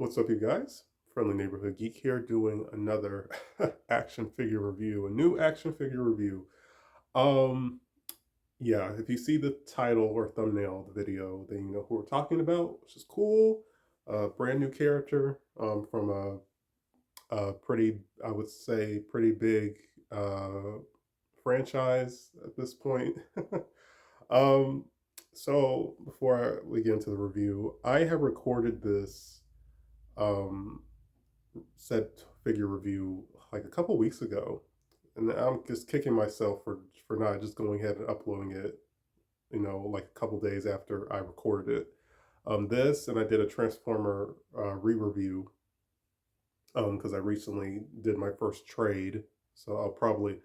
What's up, you guys? Friendly Neighborhood Geek here doing another action figure review, a new action figure review. Um, yeah, if you see the title or thumbnail of the video, then you know who we're talking about, which is cool. Brand new character from a pretty, I would say, pretty big franchise at this point. um, so before we get into the review, I have recorded this um said figure review like a couple weeks ago, and I'm just kicking myself for not just going ahead and uploading it, like a couple days after I recorded it. This and I did a Transformer re-review because I recently did my first trade, so I'll probably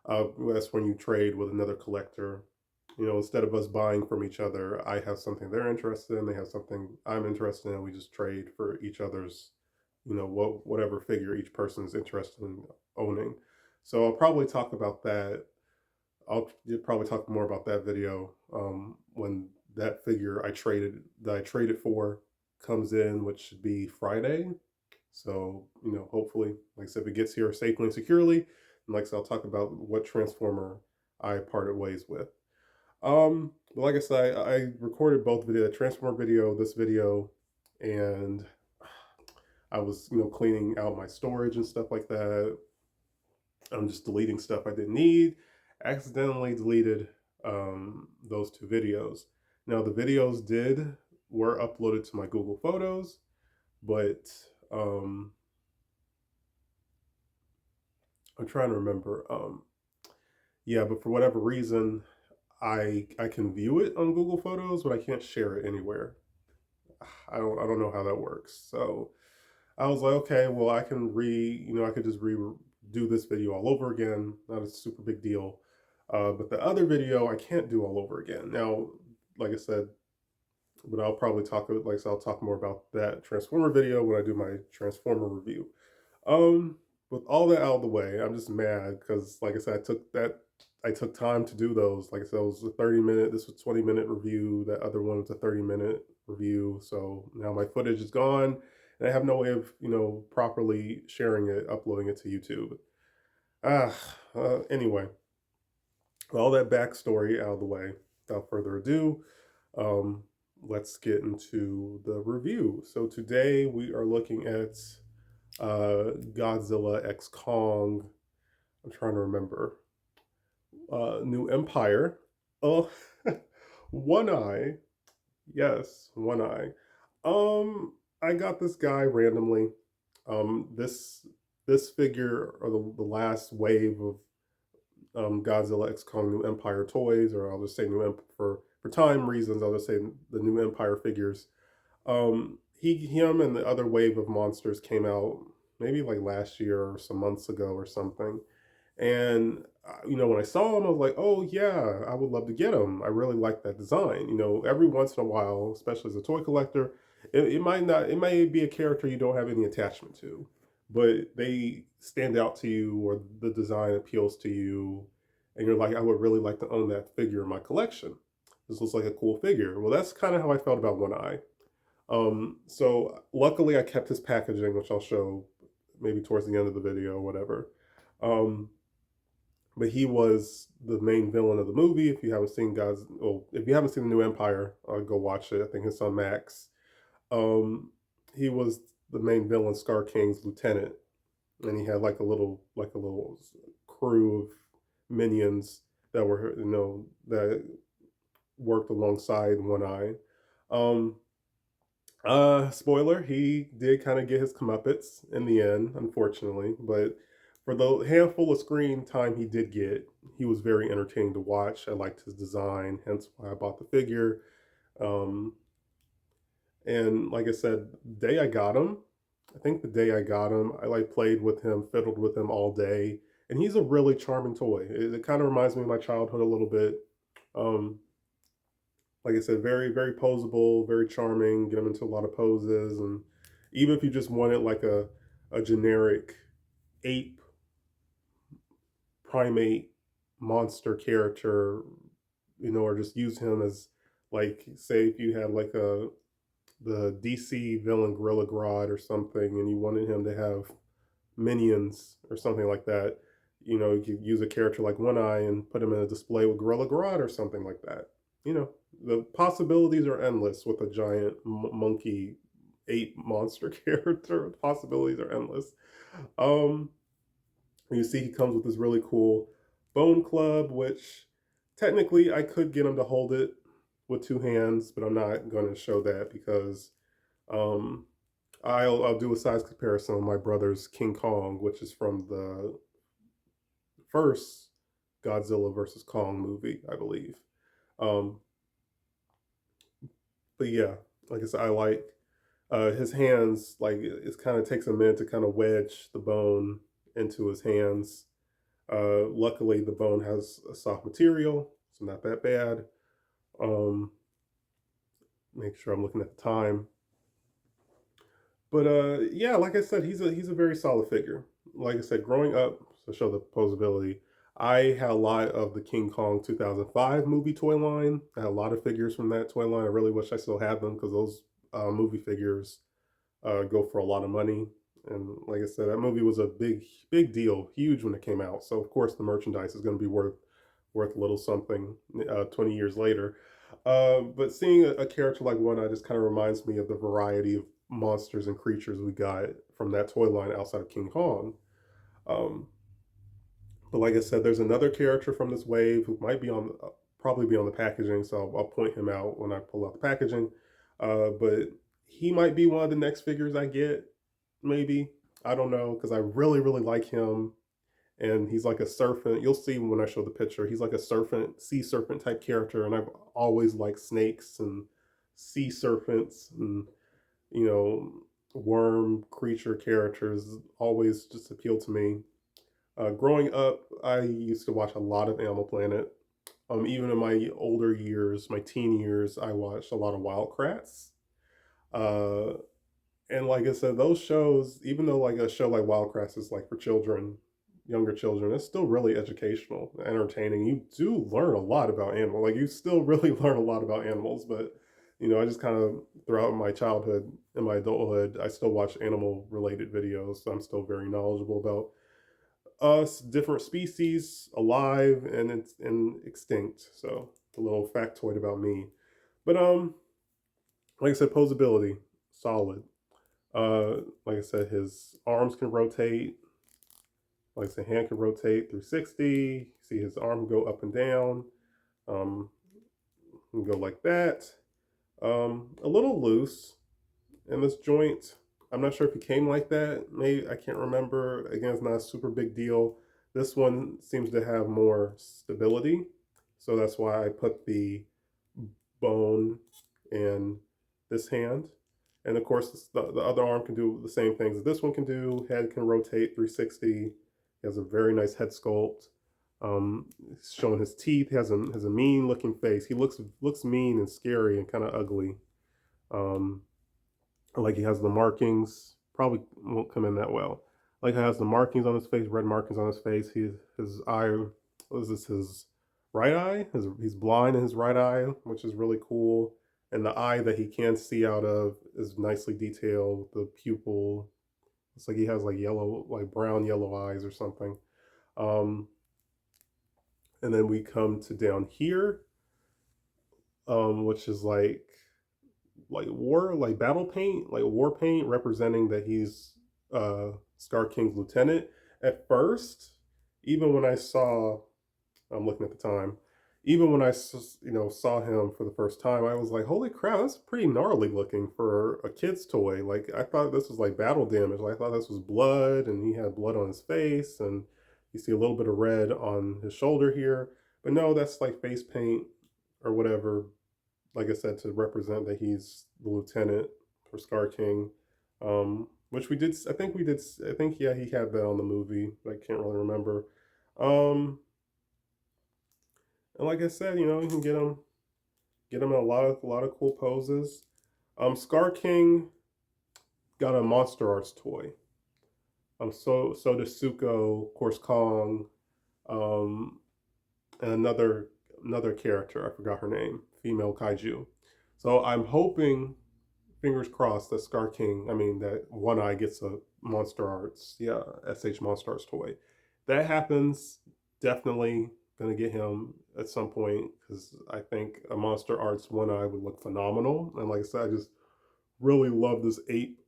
that's when you trade with another collector. Instead of us buying from each other, I have something they're interested in, they have something I'm interested in. We just trade for each other's, whatever figure each person is interested in owning. So I'll probably talk about that. I'll probably talk more about that video when that figure I traded for comes in, which should be Friday. So, hopefully, like I said, if it gets here safely and securely, and like I said, I'll talk about what Transformer I parted ways with. But like I said, I recorded both video, the Transformer video, this video, and I was, cleaning out my storage and stuff like that. I'm just deleting stuff I didn't need. Accidentally deleted those two videos. Now the videos were uploaded to my Google Photos, but I'm trying to remember. Yeah, but for whatever reason, I can view it on Google Photos, but I can't share it anywhere. I don't know how that works. So I was like, okay, well, I could just do this video all over again. Not a super big deal. But the other video I can't do all over again. Now, like I said, but I'll probably I'll talk more about that Transformer video when I do my Transformer review. Um, with all that out of the way, I'm just mad because, like I said, I took time to do those. Like I said, it was a 30-minute. This was 20-minute review. That other one was a 30-minute review. So now my footage is gone, and I have no way of properly sharing it, uploading it to YouTube. Ah, anyway, all that backstory out of the way. Without further ado, um, let's get into the review. So today we are looking at Godzilla X Kong. I'm trying to remember. New Empire. Oh, One-Eye. Yes, One-Eye. I got this guy randomly. This figure, or the last wave of Godzilla X Kong New Empire toys, or I'll just say for time reasons, I'll just say the New Empire figures. Him and the other wave of monsters came out maybe like last year or some months ago or something. And when I saw him, I was like, oh yeah, I would love to get him. I really like that design. Every once in a while, especially as a toy collector, it may be a character you don't have any attachment to, but they stand out to you, or the design appeals to you, and you're like, I would really like to own that figure in my collection. This looks like a cool figure. Well, that's kind of how I felt about One-Eye. So luckily I kept his packaging, which I'll show maybe towards the end of the video or whatever. Um, but he was the main villain of the movie. If you haven't seen the New Empire, go watch it. I think it's on Max. Um, he was the main villain, Scar King's lieutenant, and he had like a little crew of minions that were that worked alongside One-Eye. Um, Spoiler, he did kind of get his comeuppance in the end, unfortunately. But for the handful of screen time he did get, he was very entertaining to watch. I liked his design, hence why I bought the figure. Um, and like I said, the day I got him, I think the day I got him, I like played with him, fiddled with him all day, and he's a really charming toy. It kind of reminds me of my childhood a little bit. Um, like I said, very, very posable, very charming, get him into a lot of poses. And even if you just wanted like a generic ape primate monster character, or just use him as, like, say if you had like the DC villain Gorilla Grodd or something, and you wanted him to have minions or something like that, you could use a character like One Eye and put him in a display with Gorilla Grodd or something like that. You know, the possibilities are endless with a giant monkey ape monster character. The possibilities are endless. Um, you see, he comes with this really cool bone club, which technically I could get him to hold it with two hands, but I'm not going to show that because um, I'll do a size comparison on my brother's King Kong, which is from the first Godzilla versus Kong movie, I believe. Um, but yeah, like I said, I like his hands. Like it kind of takes a minute to kind of wedge the bone into his hands. Luckily, the bone has a soft material, so not that bad. Um, make sure I'm looking at the time. But yeah, like I said, he's a very solid figure. Like I said, growing up to show the posability, I had a lot of the King Kong 2005 movie toy line. I had a lot of figures from that toy line. I really wish I still had them because those movie figures go for a lot of money. And like I said, that movie was a big deal, huge when it came out. So of course the merchandise is going to be worth a little something 20 years later. But seeing a character like One Eye just kind of reminds me of the variety of monsters and creatures we got from that toy line outside of King Kong. Um, but like I said, there's another character from this wave who might be on, probably be on the packaging, so I'll point him out when I pull out the packaging. But he might be one of the next figures I get, maybe. I don't know, because I really like him, and he's like a serpent. You'll see when I show the picture. He's like a serpent, sea serpent type character, and I've always liked snakes and sea serpents and you know worm creature characters. Always just appealed to me. Growing up, I used to watch a lot of Animal Planet. Even in my older years, my teen years, I watched a lot of Wild Kratts. Uh, and like I said, those shows, even though like a show like Wild Kratts is like for children, younger children, it's still really educational, entertaining. You do learn a lot about animals. Like you still really learn a lot about animals, but I just kind of throughout my childhood and my adulthood, I still watch animal related videos. So I'm still very knowledgeable about us, different species alive and extinct. So a little factoid about me. But like I said, posability, solid. Like I said, his arms can rotate. Like I said, hand can rotate 360. See his arm go up and down. Um, can go like that. A little loose in this joint. I'm not sure if he came like that. Maybe I can't remember. Again, it's not a super big deal. This one seems to have more stability, so that's why I put the bone in this hand. And of course, the other arm can do the same things that this one can do. Head can rotate 360. He has a very nice head sculpt. Showing his teeth. He has a mean looking face. He looks mean and scary and kind of ugly. Um, like he has the markings. Probably won't come in that well. Like he has the markings on his face, red markings on his face. His eye. What is this? His right eye. He's blind in his right eye, which is really cool. And the eye that he can see out of is nicely detailed. The pupil. It's like he has like yellow, like brown yellow eyes or something. Um, and then we come to down here, which is like battle paint, like war paint, representing that he's Scar King's lieutenant. At first, even when I saw, I'm looking at the time, even when I saw him for the first time, I was like, holy crap, that's pretty gnarly looking for a kid's toy. Like I thought this was like battle damage. Like, I thought this was blood, and he had blood on his face, and you see a little bit of red on his shoulder here. But no, that's like face paint or whatever, like I said, to represent that he's the lieutenant for Scar King, which we did. I think we did. I think yeah, he had that on the movie. But I can't really remember. And like I said, you can get him in a lot of cool poses. Scar King got a Monster Arts toy. So does Suko, of course, Kong, um, and another character. I forgot her name. Female kaiju. So I'm hoping fingers crossed that Scar King, I mean, that One Eye gets a Monster Arts, yeah, SH Monster Arts toy. That happens, definitely gonna get him at some point because I think a Monster Arts One Eye would look phenomenal. And like I said, I just really love this ape,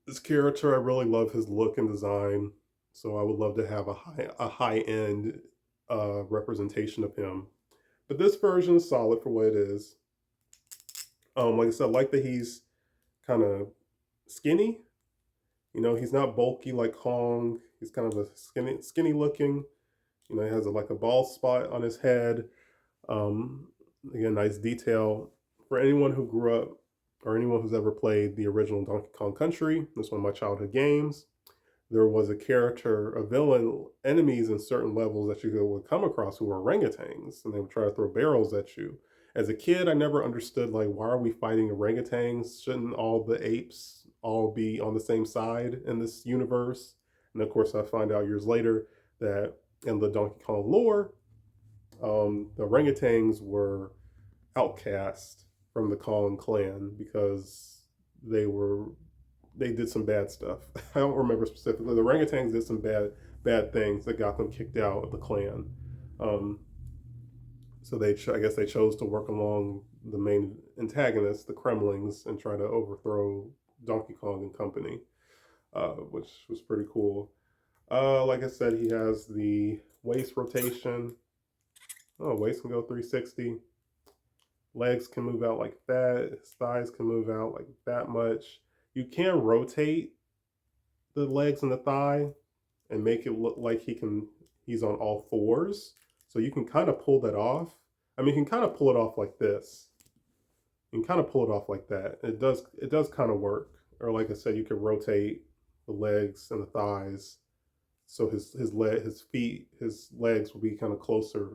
this character. I really love his look and design. So I would love to have a high end representation of him. But this version is solid for what it is. Like I said, I like that he's kind of skinny. You know, he's not bulky like Kong. He's kind of a skinny looking. You know, he has like a bald spot on his head. Um, Again, nice detail. For anyone who grew up or anyone who's ever played the original Donkey Kong Country, this is one of my childhood games. There was a character, a villain, enemies in certain levels that you would come across who were orangutans, and they would try to throw barrels at you. As a kid, I never understood like why are we fighting orangutans? Shouldn't all the apes all be on the same side in this universe? And of course, I find out years later that in the Donkey Kong lore, the orangutans were outcast from the Kong clan because they were they did some bad stuff. I don't remember specifically. The orangutans did some bad things that got them kicked out of the clan. Um, so I guess they chose to work along the main antagonists, the Kremlings, and try to overthrow Donkey Kong and company, which was pretty cool. Like I said, he has the waist rotation. Oh, waist can go 360. Legs can move out like that. His thighs can move out like that much. You can rotate the legs and the thigh and make it look like he's on all fours. So you can kind of pull that off. I mean, you can kind of pull it off like this. You can kind of pull it off like that. It does kind of work. Or like I said, you can rotate the legs and the thighs. So his feet, his legs will be kind of closer,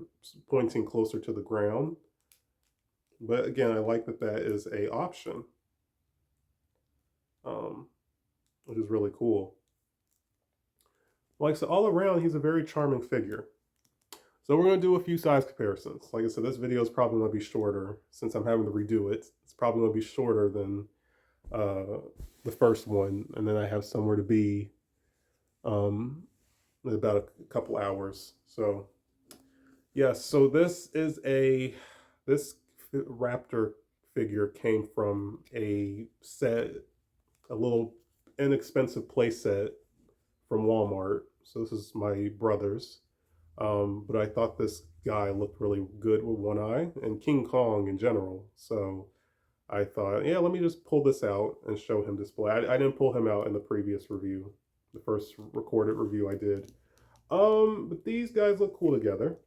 pointing closer to the ground. But again, I like that is a option, um, which is really cool. Like I said, all around, he's a very charming figure. So we're going to do a few size comparisons. Like I said, this video is probably going to be shorter since I'm having to redo it. It's probably going to be shorter than the first one, and then I have somewhere to be in about a couple hours. So yes, so this raptor figure came from a little inexpensive play set from Walmart. So this is my brother's. But I thought this guy looked really good with One Eye and King Kong in general. So I thought, yeah, let me just pull this out and show him display. I didn't pull him out in the previous review, the first recorded review I did. But these guys look cool together.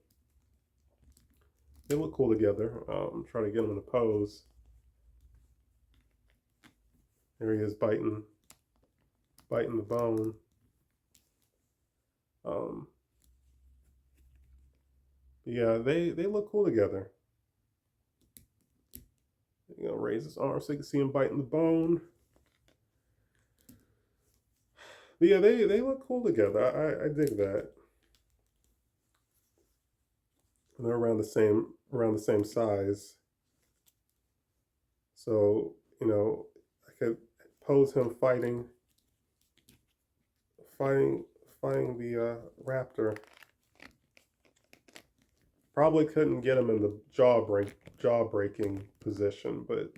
They look cool together. Try to get them in a pose. There he is biting the bone. Yeah, they look cool together. You know, raise his arm so you can see him biting the bone. But yeah, they look cool together. I dig that. And they're around the same size. So, you know, I could pose him fighting the raptor. Probably couldn't get him in the jaw breaking position, but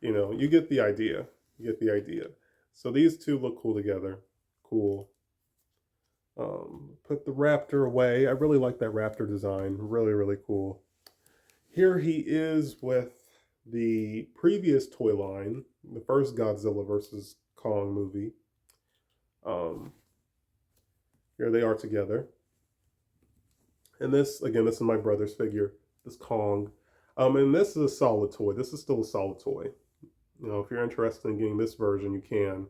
you know, you get the idea. You get the idea. So these two look cool together. Cool. Put the raptor away. I really like that raptor design. Really, really cool. Here he is with the previous toy line, the first Godzilla versus Kong movie. Here they are together. And this, again, this is my brother's figure, this Kong. And this is a solid toy. This is still a solid toy. You know, if you're interested in getting this version, you can.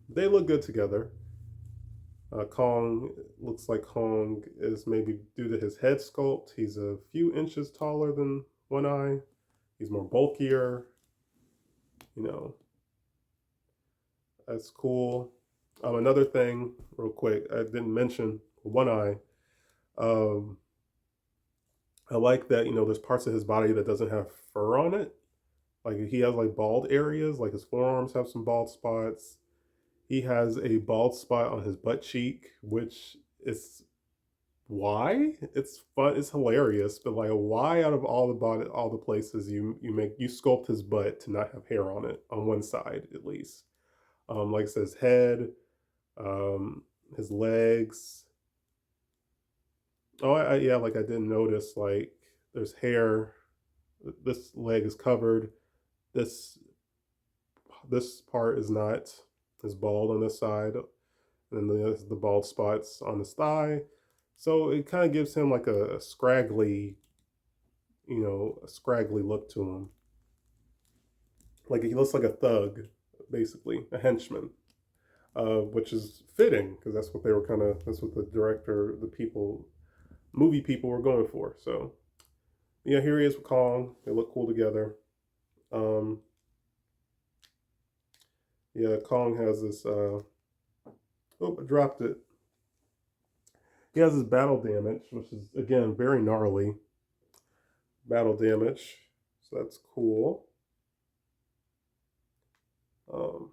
They look good together. Kong looks like Kong is maybe due to his head sculpt. He's a few inches taller than One Eye. He's more bulkier. You know, that's cool. Another thing, real quick, I didn't mention One Eye. I like that, you know, there's parts of his body that doesn't have fur on it. Like he has like bald areas, like his forearms have some bald spots. He has a bald spot on his butt cheek, which is why it's fun. It's hilarious, but like why out of all the body, all the places you sculpt his butt to not have hair on it on one side at least. Like I said, his head, um, his legs. Oh, yeah, like I didn't notice like there's hair. This leg is covered. This this part is not is bald on this side, and then there's the bald spots on his thigh. So it kind of gives him like a scraggly, a scraggly look to him. Like he looks like a thug, basically a henchman, which is fitting because that's what they were kind of that's what the director, the people, movie people were going for. So yeah, here he is with Kong. They look cool together. Um, yeah, Kong has this. Oh, I dropped it. He has his battle damage, which is again very gnarly battle damage. So that's cool. Um,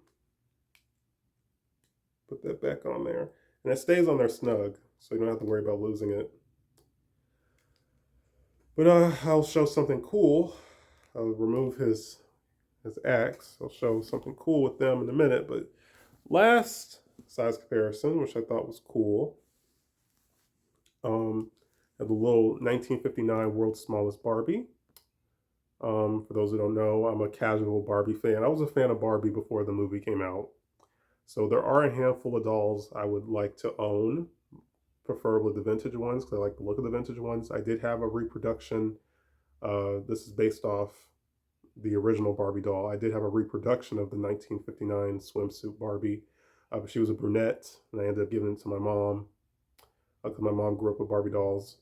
put that back on there, and it stays on there snug, so you don't have to worry about losing it. But I'll show something cool. I'll remove his axe. I'll show something cool with them in a minute. But last size comparison, which I thought was cool, the little 1959 World's Smallest Barbie. For those who don't know, I'm a casual Barbie fan. I was a fan of Barbie before the movie came out. So there are a handful of dolls I would like to own, preferably the vintage ones because I like the look of the vintage ones. I did have a reproduction. This is based off the original Barbie doll. I did have a reproduction of the 1959 swimsuit Barbie. But she was a brunette, and I ended up giving it to my mom because my mom grew up with Barbie dolls.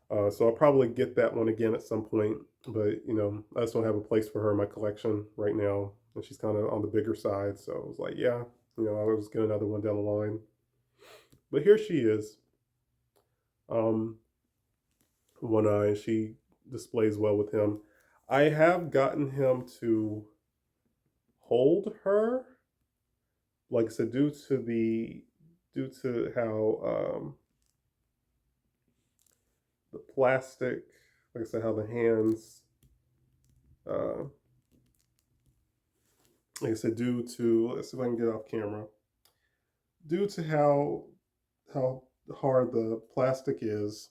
So I'll probably get that one again at some point. But, I just don't have a place for her in my collection right now. And she's kind of on the bigger side. So I was like, yeah, I'll just get another one down the line. But here she is. Um, One-Eye. She displays well with him. I have gotten him to hold her. Like I said, due to how the plastic, like I said, how the hands, uh, like I said, due to let's see if I can get off camera. Due to how hard the plastic is,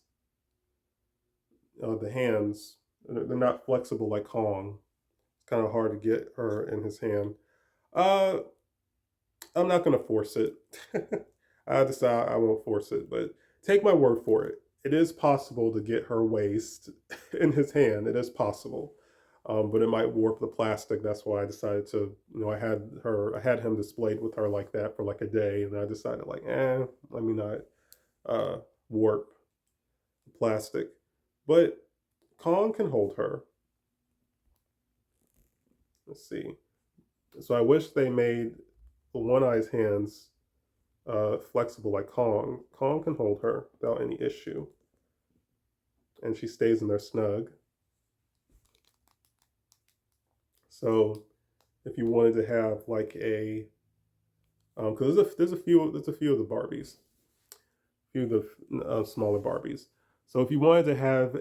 the hands they're not flexible like Kong. It's kind of hard to get her in his hand. Uh, I'm not gonna force it. I decide I won't force it, but take my word for it. It is possible to get her waist in his hand. It is possible, but it might warp the plastic. That's why I decided to. I had him displayed with her like that for like a day, and I decided like, let me not uh, warp the plastic. But Kong can hold her. Let's see. So I wish they made One-Eye's hands flexible like Kong. Kong can hold her without any issue, and she stays in there snug. So if you wanted to have like a, because there's a few of the Barbies, a few of the smaller Barbies. So if you wanted to have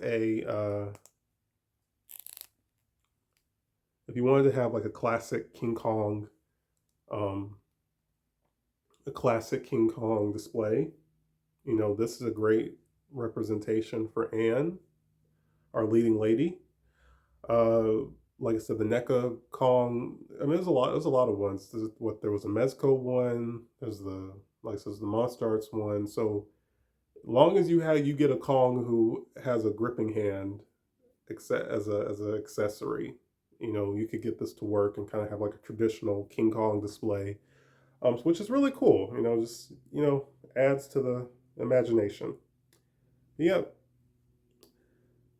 like a classic King Kong, um, display, this is a great representation for Anne, our leading lady. Uh, like I said, the NECA Kong. I mean, there's a lot. There's a lot of ones. There was a Mezco one. There's the like I said, the Monster Arts one. So long as you get a Kong who has a gripping hand, as an accessory, you could get this to work and kind of have like a traditional King Kong display, which is really cool. Just adds to the imagination. Yep.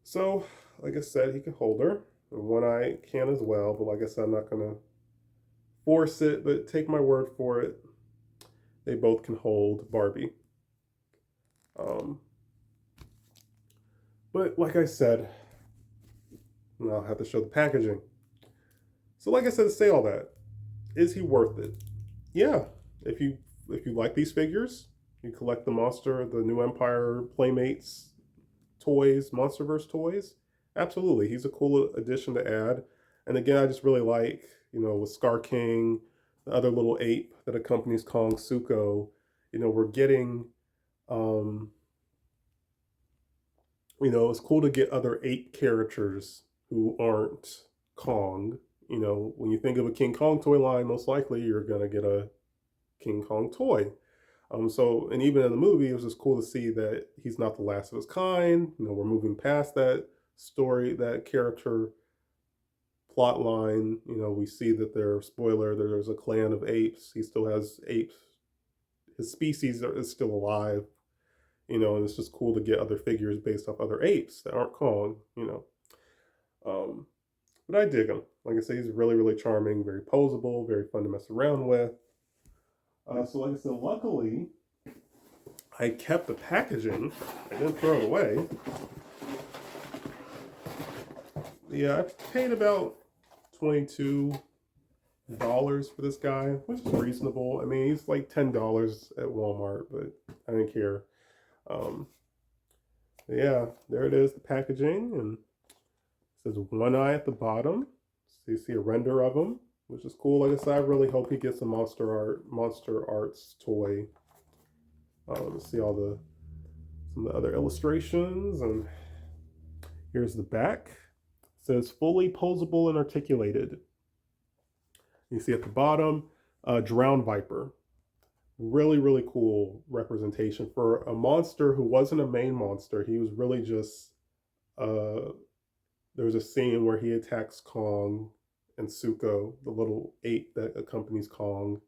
So, like I said, he can hold her. And One-Eye can as well, but like I said, I'm not gonna force it, but take my word for it. They both can hold Barbie. Um, but like I said, I'll have to show the packaging. So like I said, to say all that, is he worth it? Yeah. If you like these figures, you collect the New Empire Playmates toys, MonsterVerse toys. Absolutely, he's a cool addition to add. And again, I just really like, with Scar King, the other little ape that accompanies Kong Suko. We're getting, um, it's cool to get other ape characters who aren't Kong. When you think of a King Kong toy line, most likely you're gonna get a King Kong toy. And even in the movie, it was just cool to see that he's not the last of his kind. We're moving past that story, that character plot line. We see that there's a clan of apes. He still has apes. His species is still alive. And it's just cool to get other figures based off other apes that aren't Kong. Um, but I dig him. Like I say, he's really, really charming, very posable, very fun to mess around with. So like I said, luckily, I kept the packaging. I didn't throw it away. Yeah, I paid about $22 for this guy, which is reasonable. I mean, he's like $10 at Walmart, but I didn't care. Yeah, there it is, the packaging, and it says One-Eye at the bottom. So you see a render of him, which is cool. Like I said, I really hope he gets a Monster Arts toy. See some of the other illustrations, and here's the back. It says fully posable and articulated. You see at the bottom, Drowned Viper. Really, really cool representation for a monster who wasn't a main monster. He was really just, there's a scene where he attacks Kong and Suko, the little ape that accompanies Kong.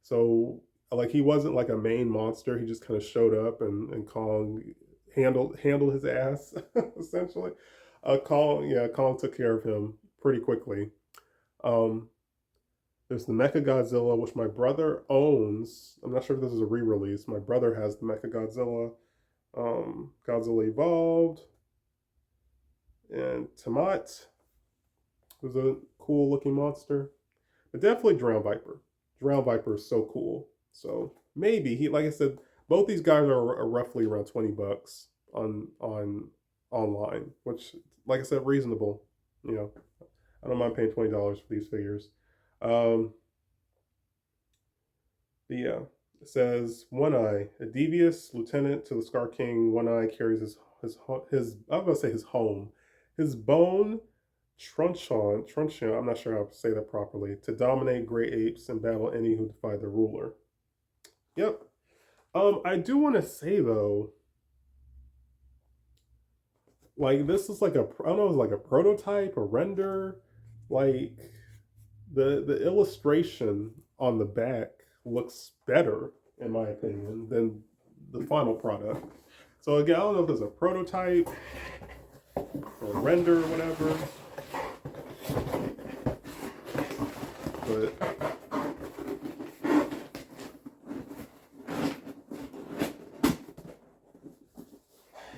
So, like, he wasn't like a main monster. He just kind of showed up, and Kong handled his ass essentially. Kong took care of him pretty quickly. There's the Mecha Godzilla, which my brother owns. I'm not sure if this is a re-release. My brother has the Mecha Godzilla. Godzilla Evolved. And Tamat was a cool looking monster. But definitely Drowned Viper. Drowned Viper is so cool. So maybe like I said, both these guys are roughly around $20 on online, which, like I said, reasonable. I don't mind paying $20 for these figures. Yeah, it says One-Eye, a devious lieutenant to the Scar King. One-Eye carries his I'm gonna say his home, his bone truncheon. I'm not sure how to say that properly. To dominate great apes and battle any who defy their ruler. Yep. I do want to say though, like this is like I don't know, it's like a prototype, a render, like the illustration on the back looks better, in my opinion, than the final product. So again, I don't know if it's a prototype or a render or whatever, but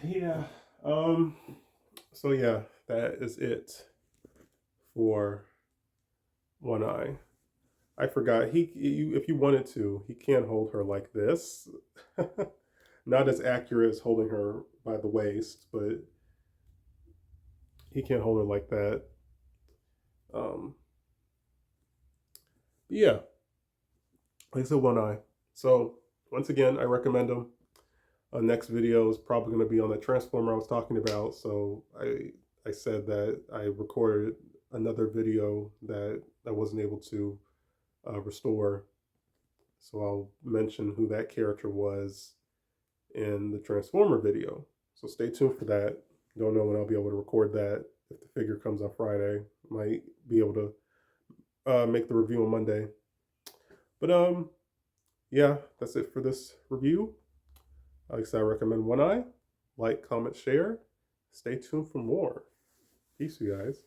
yeah. So yeah, that is it for One-Eye. I forgot. If you wanted to, he can hold her like this. Not as accurate as holding her by the waist, but he can hold her like that. Yeah, like I said, One-Eye. So once again, I recommend him. Next video is probably going to be on the Transformer I was talking about. So I said that I recorded another video that I wasn't able to restore. So I'll mention who that character was in the Transformer video. So stay tuned for that. Don't know when I'll be able to record that. If the figure comes on Friday, might be able to make the review on Monday. But yeah, that's it for this review. Like I said, I recommend One-Eye. Like, comment, share. Stay tuned for more. Peace, you guys.